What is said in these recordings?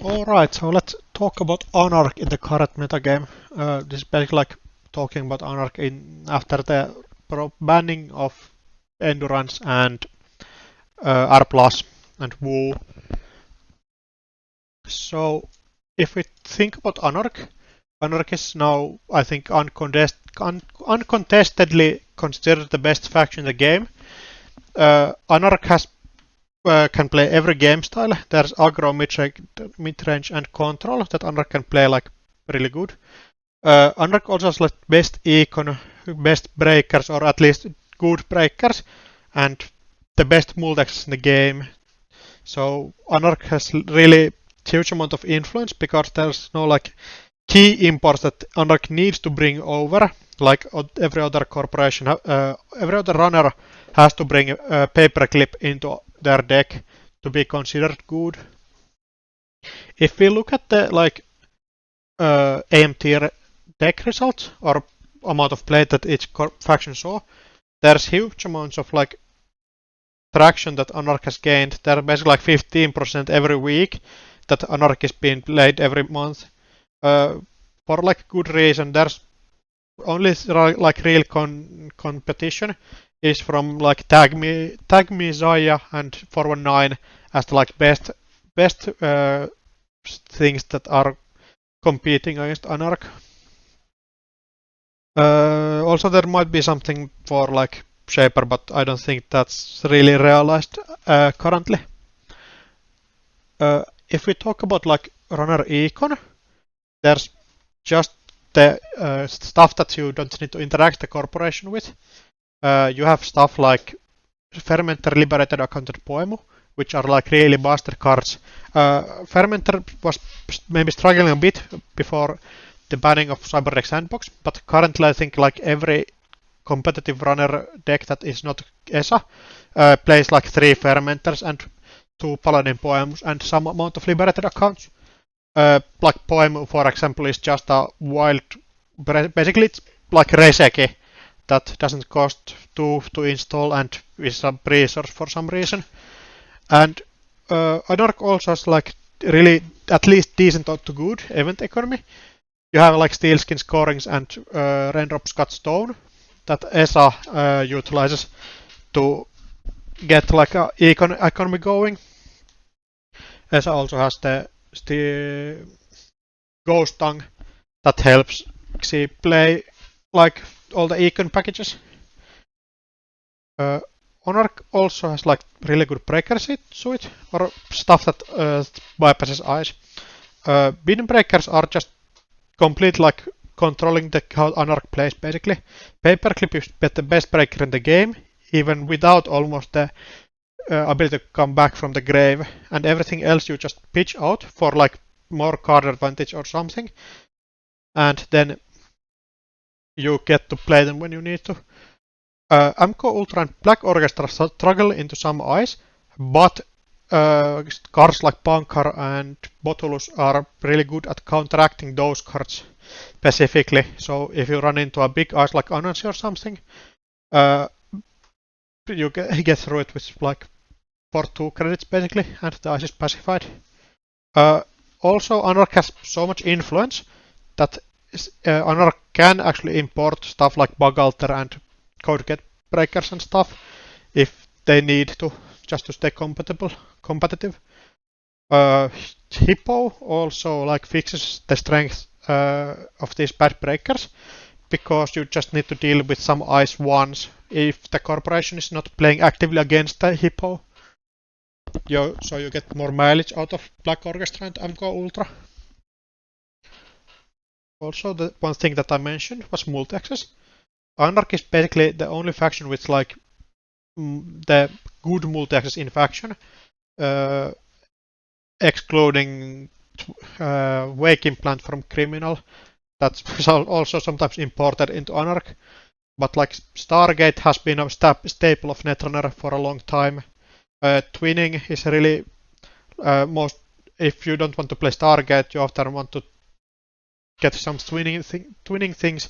Alright, so let's talk about anarc in the current metagame. This is basically like talking about anarc after the banning of endurance and R plus and woo. So if we think about anarc is now, I think, uncontestedly considered the best faction in the game. Anarch can play every game style. There's aggro, mid-range, and control that Anarch can play like really good. Anarch also has like best econ, best breakers, or at least good breakers, and the best multexes in the game. So Anarch has really huge amount of influence because there's no like key imports that Anarch needs to bring over. Like every other corporation, every other runner has to bring a paperclip into their deck to be considered good. If we look at the like AMT deck results or amount of play that each faction saw, there's huge amounts of like traction that Anarch has gained. There are basically like 15% every week that Anarch is being played every month. For like good reason. There's only like real competition is from like Tag Me Zaya and 419 as the like best things that are competing against Anarch. Also there might be something for like Shaper, but I don't think that's really realized currently. If we talk about like runner econ, there's just the stuff that you don't need to interact the corporation with. You have stuff like Fermenter Liberated Accounted Poemu, which are like really busted cards. Fermenter was maybe struggling a bit before the banning of CyberDeck Sandbox, but currently I think like every competitive runner deck that is not ESA plays like 3 Fermenters and 2 Paladin Poems and some amount of Liberated accounts. Like Poem, for example, is just a wild, basically it's like Reseki that doesn't cost 2 to install and is a resource for some reason. And Anarch also has like really at least decent to good event economy. You have like Steelskin Scorings and Raindrops Cut Stone that ESA utilizes to get like a economy going. ESA also has the Ghost Tongue that helps play like all the econ packages. Anarch also has like really good breaker suite or stuff that bypasses eyes. Bin breakers are just complete like controlling how Anarch plays basically. Paperclip is the best breaker in the game, even without almost the ability to come back from the grave, and everything else you just pitch out for like more card advantage or something, and then you get to play them when you need to. MK Ultra and Black Orchestra struggle into some eyes, but cards like Bankar and Botulus are really good at counteracting those cards specifically. So if you run into a big ice like Anansi or something, you get through it with like for 2 credits basically, and the ice is pacified. Also, Anarch has so much influence that Anarch can actually import stuff like Bugalter and CodeGet breakers and stuff if they need to, just to stay competitive. Hippo also like fixes the strength of these bad breakers because you just need to deal with some ice once if the corporation is not playing actively against the Hippo. So you get more mileage out of Black Orchestra and MK Ultra. Also, the one thing that I mentioned was multi-access. Anarch is basically the only faction with like the good multi-access in faction, excluding Wake Implant from Criminal. That's also sometimes imported into Anarch. But like Stargate has been a staple of Netrunner for a long time. Twinning is really if you don't want to play Stargate, you often want to get some twinning things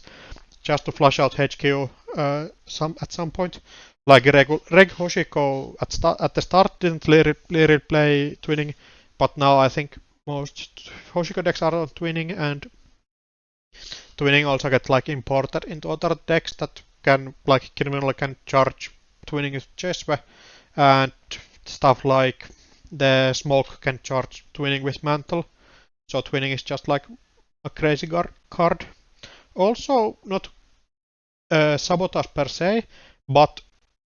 just to flush out HQ at some point. Like Reg Hoshiko at the start didn't really play twinning, but now I think most Hoshiko decks are on twinning, and twinning also get like imported into other decks that can like criminally can charge twinning with Cheswe, and stuff like the smoke can charge twinning with mantle. So twinning is just like a crazy card. Also not sabotage per se, but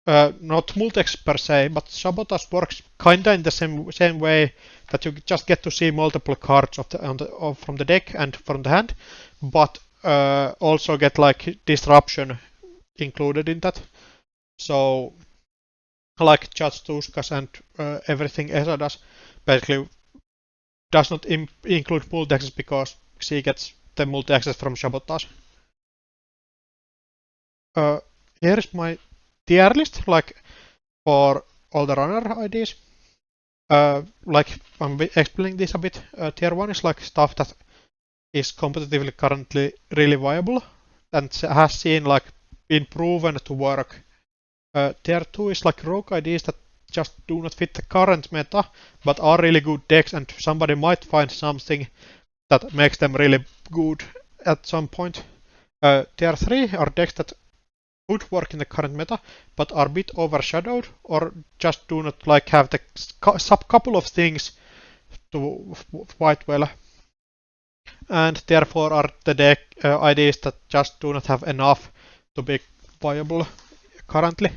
not multi-X per se, but sabotage works kinda in the same way that you just get to see multiple cards from the deck and from the hand, but also get like disruption included in that. So like Judge Tuskas and everything Esa does basically does not include multi-access because she gets the multi-access from sabotage. Here is my tier list, like for all the runner IDs. Like I'm explaining this a bit. Tier 1 is like stuff that is competitively currently really viable and has seen like been proven to work. Tier 2 is like rogue IDs that just do not fit the current meta but are really good decks, and somebody might find something that makes them really good at some point. Tier 3 are decks that would work in the current meta, but are a bit overshadowed or just do not like have the couple of things to fight well. And therefore are the deck ideas that just do not have enough to be viable currently.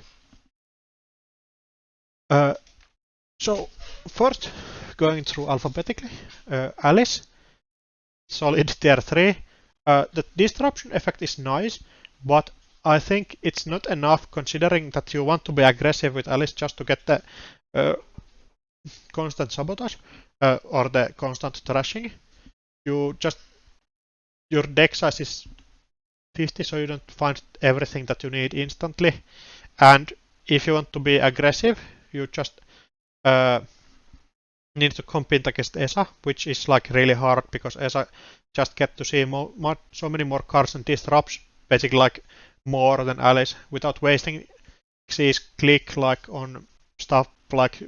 So first, going through alphabetically, Alice, solid tier 3. The disruption effect is nice, but I think it's not enough considering that you want to be aggressive with Alice just to get the constant sabotage or the constant thrashing. Your deck size is 50, so you don't find everything that you need instantly. And if you want to be aggressive, you just need to compete against Esa, which is like really hard because Esa just get to see so many more cards and disrupts basically like more than Alice without wasting X's click like on stuff like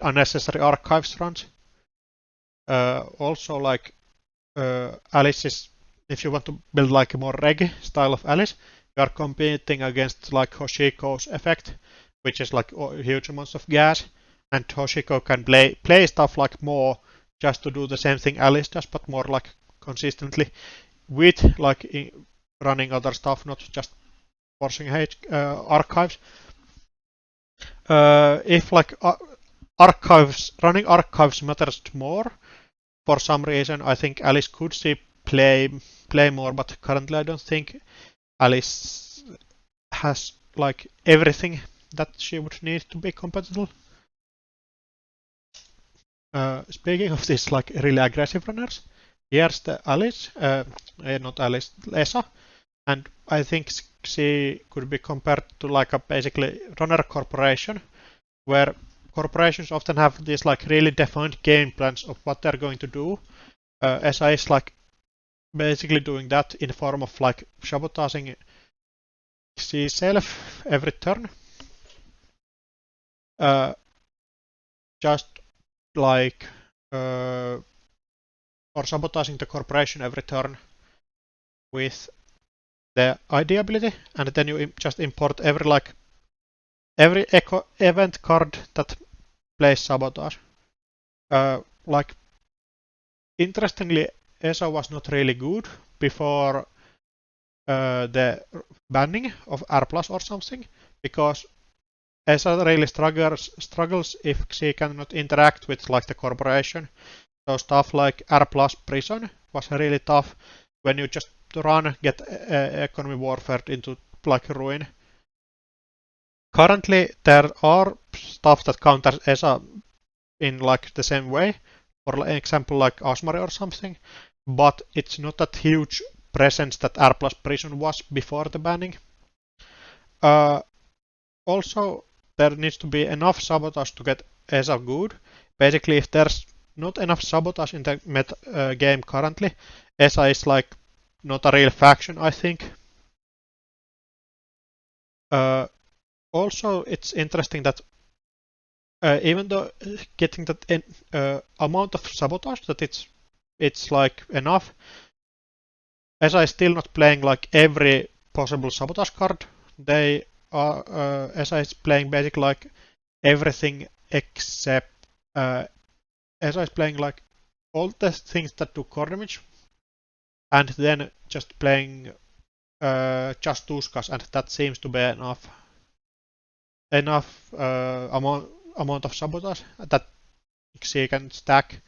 unnecessary archives runs. Also like Alice is, if you want to build like a more reg style of Alice, you are competing against like Hoshiko's effect, which is like huge amounts of gas, and Hoshiko can play stuff like more just to do the same thing Alice does, but more like consistently with like running other stuff, not just forcing archives. If like running archives matters more, for some reason I think Alice could see play more, but currently I don't think Alice has like everything that she would need to be competitive. Speaking of these like really aggressive runners, here's the Alice, not Alice, Esa, and I think she could be compared to like a basically runner corporation, where corporations often have these like really defined game plans of what they're going to do. Esa is like basically doing that in the form of like sabotaging herself every turn. Just like or sabotaging the corporation every turn with the ID ability, and then you just import every event card that plays sabotage. Like interestingly, Esa was not really good before the banning of R+ or something, because Esa really struggles if she cannot interact with like the corporation. So stuff like R+ prison was really tough when you just run, get economy warfare into like ruin. Currently there are stuff that counters Esa in like the same way, for example like Asmari or something, but it's not that huge presence that R+ prison was before the banning. Also, there needs to be enough sabotage to get Esa good. Basically, if there's not enough sabotage in the game currently, Esa is like not a real faction, I think. Also, it's interesting that even though getting that amount of sabotage that it's like enough, as I still not playing like every possible sabotage card. They are as I is playing basically like everything except as I is playing like all the things that do core damage, and then just playing just Tuskas, and that seems to be enough amount of sabotage that she can stack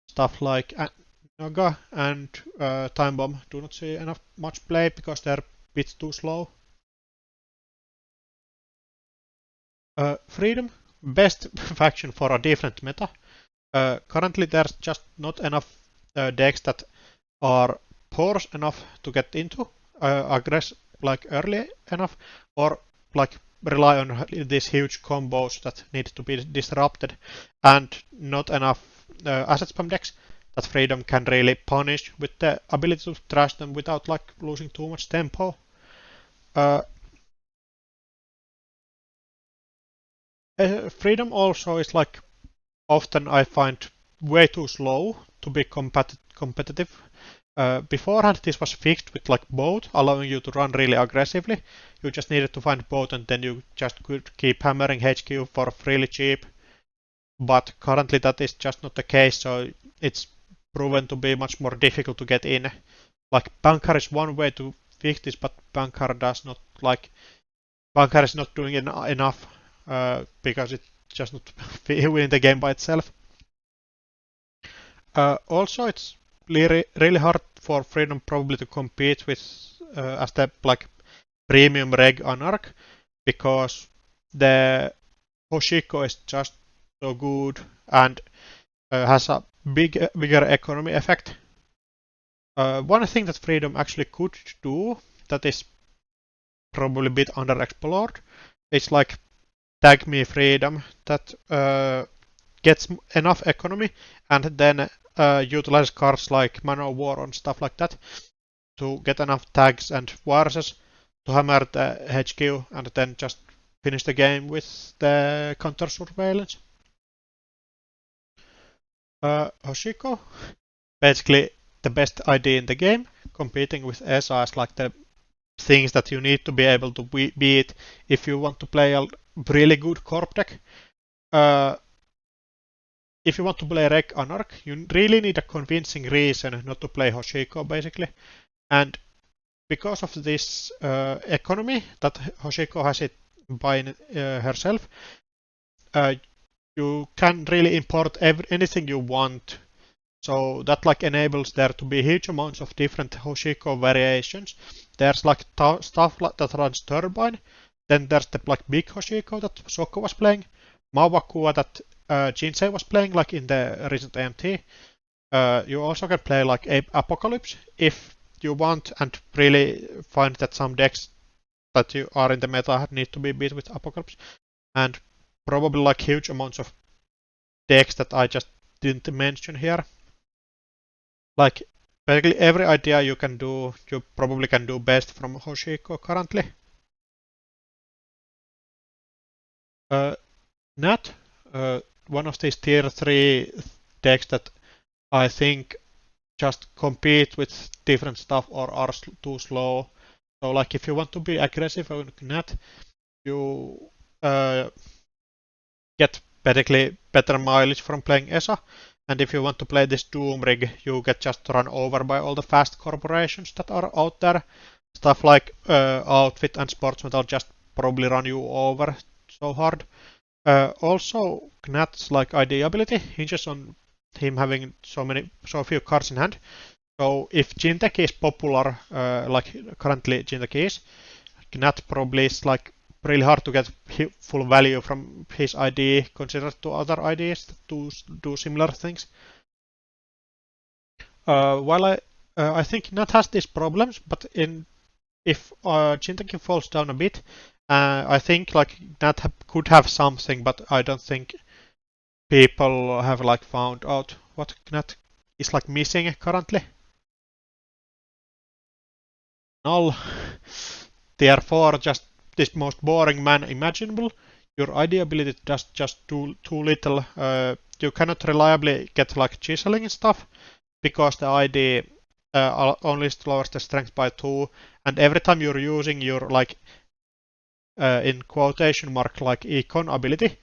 stuff like Naga and Time Bomb. Do not see enough much play because they're a bit too slow. Freedom, best faction for a different meta. Currently there's just not enough decks that are porous enough to get into, aggress like early enough, or like rely on these huge combos that need to be disrupted, and not enough asset spam decks that Freedom can really punish with the ability to trash them without like losing too much tempo. Uh, Freedom also is like often I find way too slow to be competitive. Beforehand this was fixed with like both, allowing you to run really aggressively. You just needed to find both and then you just could keep hammering HQ for really cheap. But currently that is just not the case, so it's proven to be much more difficult to get in. Like Bankar is one way to fix this, but Bankar does not like Bankar is not doing enough because it's just not winning the game by itself. Also, it's really hard for Freedom probably to compete with as the like premium reg anarc because the Hoshiko is just so good and has a bigger economy effect. One thing that Freedom actually could do that is probably a bit underexplored is like tag me Freedom that gets enough economy and then utilize cards like Man of War and stuff like that to get enough tags and viruses to hammer the HQ and then just finish the game with the counter surveillance. Hoshiko, basically the best ID in the game, competing with ESA is like the things that you need to be able to beat if you want to play a really good corp deck. Uh, if you want to play Reg Anarch, you really need a convincing reason not to play Hoshiko, basically. And because of this economy that Hoshiko has it by herself, you can really import anything you want. So that like enables there to be huge amounts of different Hoshiko variations. There's like stuff like that runs Turbine. Then there's the like big Hoshiko that Soko was playing. Mawakua that Jinsei was playing like in the recent AMT. You also can play like Apocalypse if you want and really find that some decks that you are in the meta need to be beat with Apocalypse. And probably like huge amounts of decks that I just didn't mention here. Like basically every idea you can do, you probably can do best from Hoshiko currently. Gnat, one of these tier 3 decks that I think just compete with different stuff or are too slow. So like if you want to be aggressive on Gnat, you get basically better mileage from playing ESA. And if you want to play this Doom rig, you get just run over by all the fast corporations that are out there. Stuff like Outfit and Sportsmetal just probably run you over so hard. Also, Gnat's like ID ability hinges on him having so few cards in hand. So if Jinteki is popular, like currently Jinteki is, Gnat probably is like really hard to get full value from his ID considered to other IDs that do similar things. While I think Gnat has these problems, but if Jinteki falls down a bit, I think like Gnat could have something, but I don't think people have like found out what Gnat is like missing currently. Null. Tier 4, just this most boring man imaginable. your ID ability does just too little. You cannot reliably get like chiseling and stuff because the ID only lowers the strength by 2, and every time you're using your like in quotation mark like econ ability,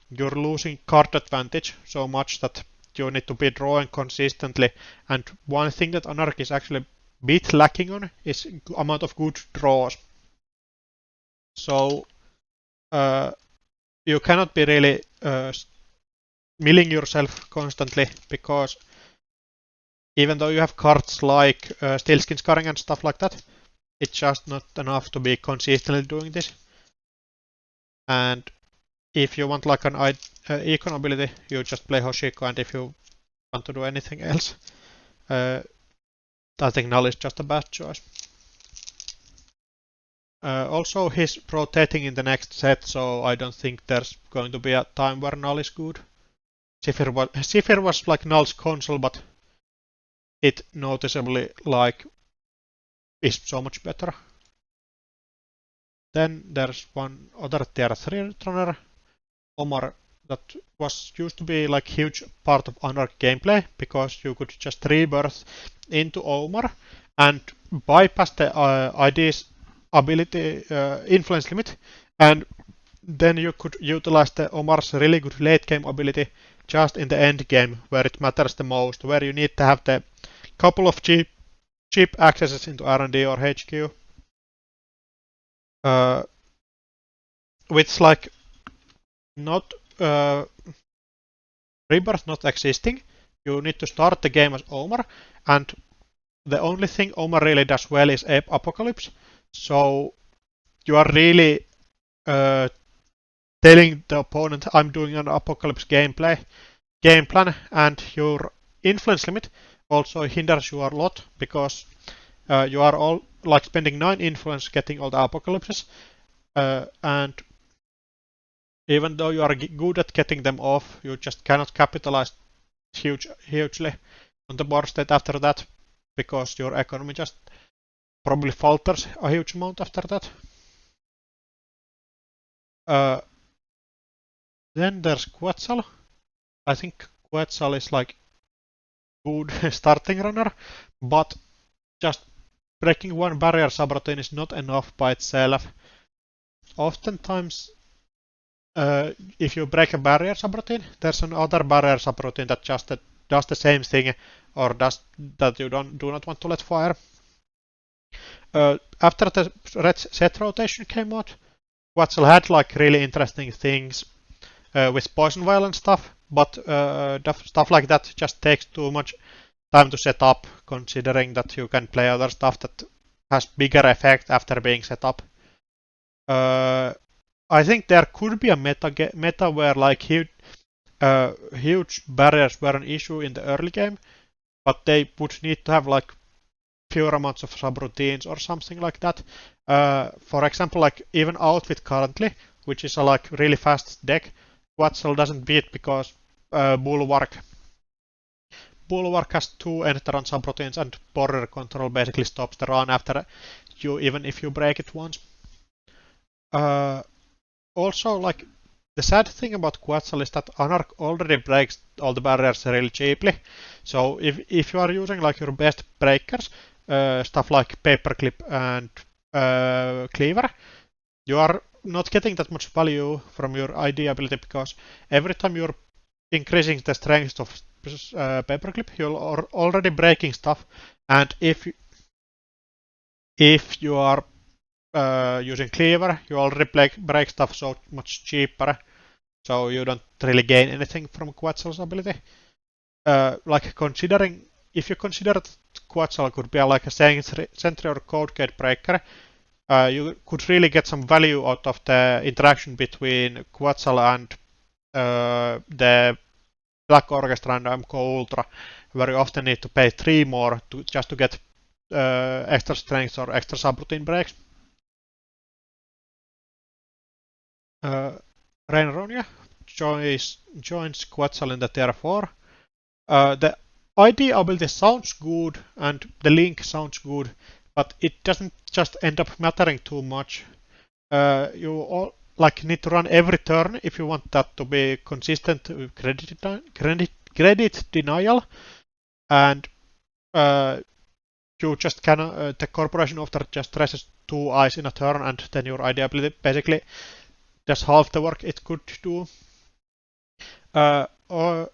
you're losing card advantage so much that you need to be drawing consistently. And one thing that anarch is actually a bit lacking on is amount of good draws. So you cannot be really milling yourself constantly, because even though you have cards like steel skin scarring and stuff like that, it's just not enough to be consistently doing this. And if you want like an econ ability, you just play Hoshiko, and if you want to do anything else, I think Null is just a bad choice. Also, he's rotating in the next set, so I don't think there's going to be a time where Null is good. Zephyr was like Null's console, but it noticeably like is so much better. Then there's one other tier 3 runner, Omar, that was used to be like huge part of anarch gameplay, because you could just rebirth into Omar and bypass the ID's ability influence limit, and then you could utilize the Omar's really good late game ability just in the end game, where it matters the most, where you need to have the couple of cheap accesses into R&D or HQ, which like not rebirth not existing. You need to start the game as Omar, and the only thing Omar really does well is Ape Apocalypse. So you are really telling the opponent, I'm doing an Apocalypse game plan, and your influence limit also hinders you a lot, because you are all like spending 9 influence getting all the Apocalypses, and even though you are good at getting them off, you just cannot capitalize hugely on the board state after that, because your economy just probably falters a huge amount after that. Then there's Quetzal. I think Quetzal is like good starting runner, but just breaking one barrier subroutine is not enough by itself. Oftentimes, if you break a barrier subroutine, there's another barrier subroutine that just does the same thing, or does that you do not want to let fire. After the red set rotation came out, Quetzal had like really interesting things with poison vial and stuff, but stuff like that just takes too much time to set up, considering that you can play other stuff that has bigger effect after being set up. I think there could be a meta where like huge barriers were an issue in the early game, but they would need to have like fewer amounts of subroutines or something like that. For example, like even Outfit currently, which is a like really fast deck, Quetzal doesn't beat because Bulwark has 2 end-run subroutines, and border control basically stops the run after you, even if you break it once. Also, like the sad thing about Quetzal is that Anarch already breaks all the barriers really cheaply. So if you are using like your best breakers, stuff like Paperclip and Cleaver, you are not getting that much value from your ID ability, because every time you're increasing the strength of Paperclip, you're already breaking stuff, and if you are using Cleaver, you already break stuff so much cheaper, so you don't really gain anything from Quetzal's ability. Like considering, if you consider that Quetzal could be like a sentry or code gate breaker, you could really get some value out of the interaction between Quetzal and the Black Orchestra and MK Ultra, where you often need to pay 3 more just to get extra strength or extra subroutine breaks. Reina Roja joins Quetzal in the tier 4. The ID ability sounds good and the link sounds good, but it doesn't just end up mattering too much. You like need to run every turn if you want that to be consistent with credit denial, and you just cannot. The corporation often just raises 2 eyes in a turn, and then your ID ability basically does half the work it could do. Or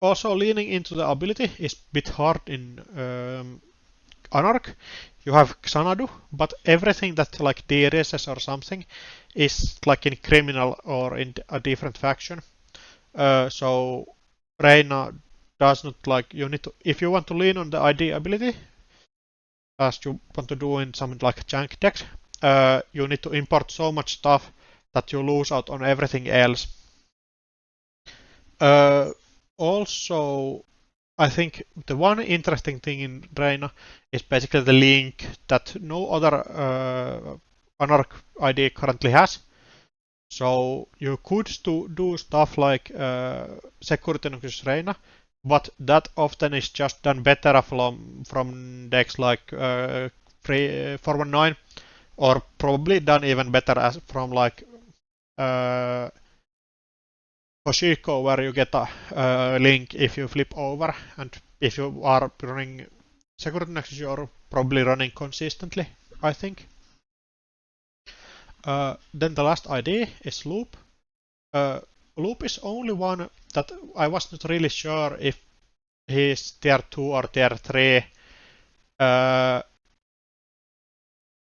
also leaning into the ability is a bit hard in Anarch. You have Xanadu, but everything that like DRSs or something is like in criminal or in a different faction. So Reina does not like, you need to, if you want to lean on the ID ability, as you want to do in something like junk decks, you need to import so much stuff that you lose out on everything else. Also, I think the one interesting thing in Reina is basically the link that no other anarch ID currently has. So you could do stuff like security noxious Reina, but that often is just done better from decks like 419, or probably done even better as from like Hoshiko, where you get a link if you flip over, and if you are running security nexus, you're probably running consistently, I think. Then the last ID is Loop. Loop is only one that I was not really sure if he's tier 2 or tier 3.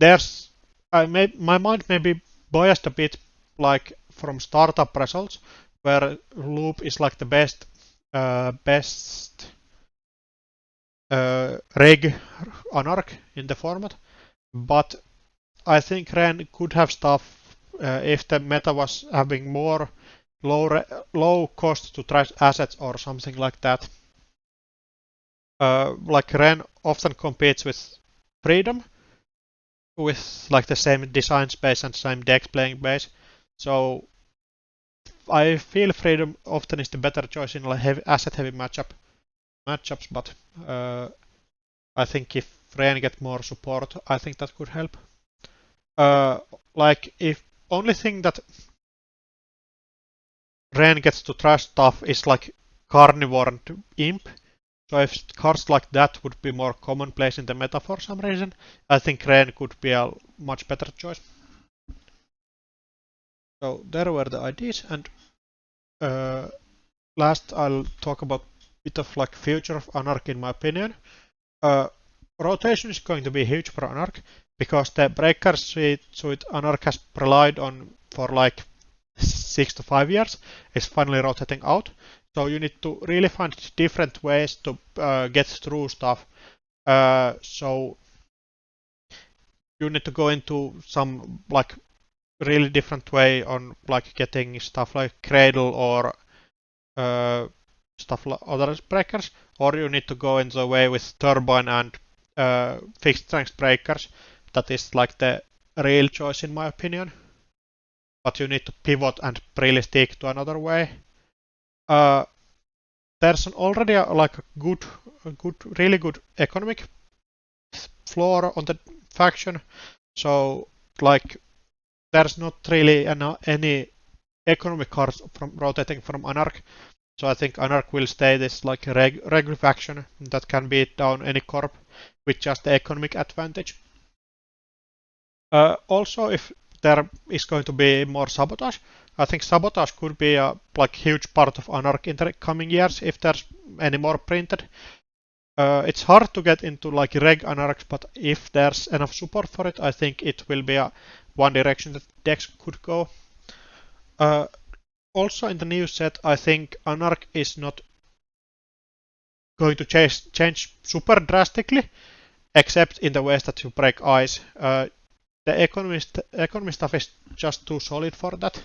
There's my mind may be biased a bit, like from startup results, where Loop is like the best reg anarch in the format, but I think Ren could have stuff if the meta was having more low cost to trash assets or something like that. Like Ren often competes with Freedom, with like the same design space and same deck playing base. So I feel Freedom often is the better choice in like asset heavy matchups, but I think if Ren get more support, I think that could help. Like if only thing that Ren gets to trash stuff is like Carnivore and Imp. So if cards like that would be more commonplace in the meta for some reason, I think Ren could be a much better choice. So there were the ideas, and last I'll talk about a bit of like future of Anarch in my opinion. Rotation is going to be huge for Anarch because the breaker suite Anarch has relied on for like 6 to 5 years is finally rotating out. So you need to really find different ways to get through stuff. So you need to go into some like really different way on like getting stuff like Cradle or stuff like other breakers, or you need to go in the way with Turbine and fixed strength breakers. That is like the real choice in my opinion. But you need to pivot and really stick to another way. There's already like a really good economic floor on the faction, so like there's not really any economic cards from rotating from Anarch. So I think Anarch will stay this like regular faction that can beat down any corp with just the economic advantage. Also, if there is going to be more sabotage, I think sabotage could be a like huge part of Anarch in the coming years if there's any more printed. It's hard to get into like reg anarchs, but if there's enough support for it, I think it will be one direction that decks could go. Also in the new set, I think Anarch is not going to change super drastically, except in the ways that you break ice. The economy stuff is just too solid for that.